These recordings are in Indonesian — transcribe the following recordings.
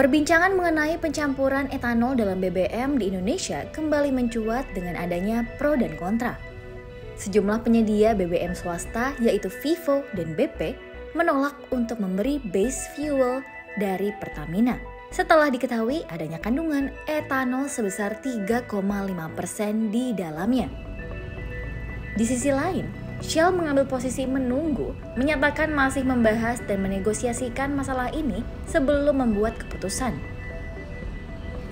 Perbincangan mengenai pencampuran etanol dalam BBM di Indonesia kembali mencuat dengan adanya pro dan kontra. Sejumlah penyedia BBM swasta yaitu Vivo dan BP menolak untuk memberi base fuel dari Pertamina setelah diketahui adanya kandungan etanol sebesar 3,5% di dalamnya. Di sisi lain, Shell mengambil posisi menunggu, menyatakan masih membahas dan menegosiasikan masalah ini sebelum membuat keputusan.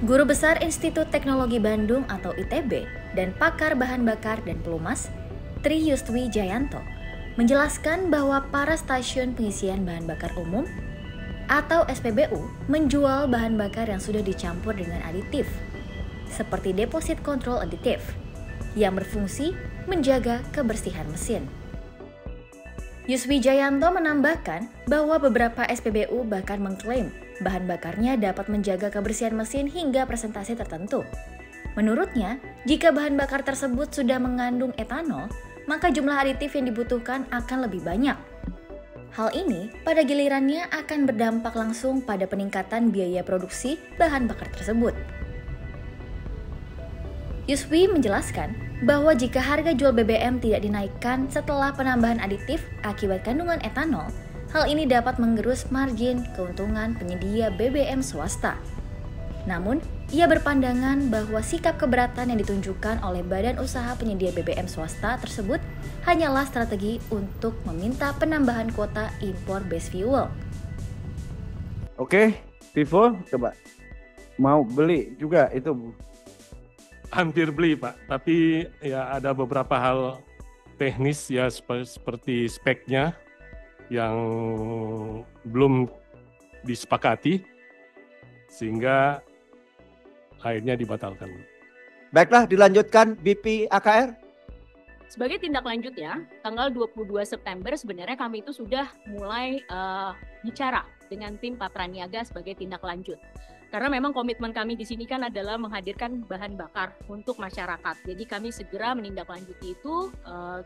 Guru Besar Institut Teknologi Bandung atau ITB dan pakar bahan bakar dan pelumas, Tri Yustwi Jayanto, menjelaskan bahwa para stasiun pengisian bahan bakar umum atau SPBU menjual bahan bakar yang sudah dicampur dengan aditif, seperti deposit control additive, yang berfungsi menjaga kebersihan mesin. Yuswi Jayanto menambahkan bahwa beberapa SPBU bahkan mengklaim bahan bakarnya dapat menjaga kebersihan mesin hingga presentasi tertentu. Menurutnya, jika bahan bakar tersebut sudah mengandung etanol, maka jumlah aditif yang dibutuhkan akan lebih banyak. Hal ini pada gilirannya akan berdampak langsung pada peningkatan biaya produksi bahan bakar tersebut. Yuswi menjelaskan bahwa jika harga jual BBM tidak dinaikkan setelah penambahan aditif akibat kandungan etanol, hal ini dapat menggerus margin keuntungan penyedia BBM swasta. Namun, ia berpandangan bahwa sikap keberatan yang ditunjukkan oleh badan usaha penyedia BBM swasta tersebut hanyalah strategi untuk meminta penambahan kuota impor base fuel. Oke, Vivo coba mau beli juga itu. Hampir beli Pak, tapi ya ada beberapa hal teknis ya seperti speknya yang belum disepakati sehingga akhirnya dibatalkan. Baiklah, dilanjutkan BP AKR. Sebagai tindak lanjut ya, tanggal 22 September sebenarnya kami itu sudah mulai bicara dengan tim Patraniaga sebagai tindak lanjut. Karena memang komitmen kami di sini kan adalah menghadirkan bahan bakar untuk masyarakat. Jadi kami segera menindaklanjuti itu,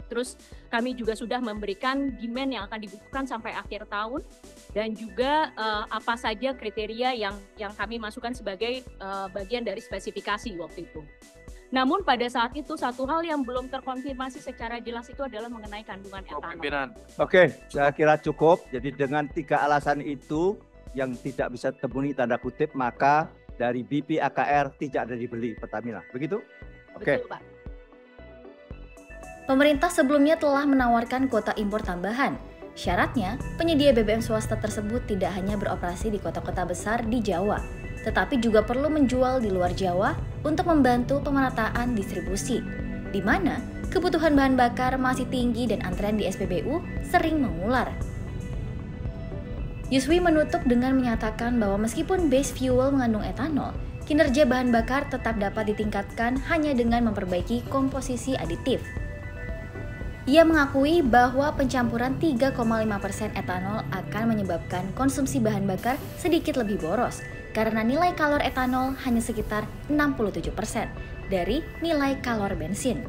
terus kami juga sudah memberikan demand yang akan dibutuhkan sampai akhir tahun dan juga apa saja kriteria yang kami masukkan sebagai bagian dari spesifikasi waktu itu. Namun pada saat itu satu hal yang belum terkonfirmasi secara jelas itu adalah mengenai kandungan etanol. Oke, saya kira cukup. Jadi dengan 3 alasan itu yang tidak bisa terpenuhi tanda kutip, maka dari BP AKR tidak ada dibeli Pertamina. Begitu? Oke. Betul, Pak. Pemerintah sebelumnya telah menawarkan kuota impor tambahan. Syaratnya, penyedia BBM swasta tersebut tidak hanya beroperasi di kota-kota besar di Jawa, tetapi juga perlu menjual di luar Jawa untuk membantu pemerataan distribusi, di mana kebutuhan bahan bakar masih tinggi dan antrean di SPBU sering mengular. Yuswi menutup dengan menyatakan bahwa meskipun base fuel mengandung etanol, kinerja bahan bakar tetap dapat ditingkatkan hanya dengan memperbaiki komposisi aditif. Ia mengakui bahwa pencampuran 3,5% etanol akan menyebabkan konsumsi bahan bakar sedikit lebih boros, karena nilai kalor etanol hanya sekitar 67% dari nilai kalor bensin.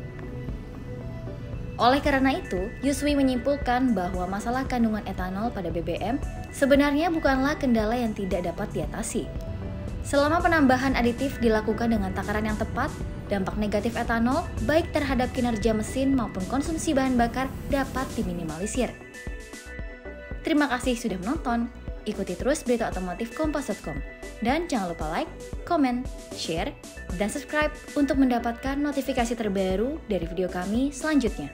Oleh karena itu, Yuswi menyimpulkan bahwa masalah kandungan etanol pada BBM sebenarnya bukanlah kendala yang tidak dapat diatasi. Selama penambahan aditif dilakukan dengan takaran yang tepat, dampak negatif etanol baik terhadap kinerja mesin maupun konsumsi bahan bakar dapat diminimalisir. Terima kasih sudah menonton. Ikuti terus berita otomotif kompas.com. Dan jangan lupa like, komen, share, dan subscribe untuk mendapatkan notifikasi terbaru dari video kami selanjutnya.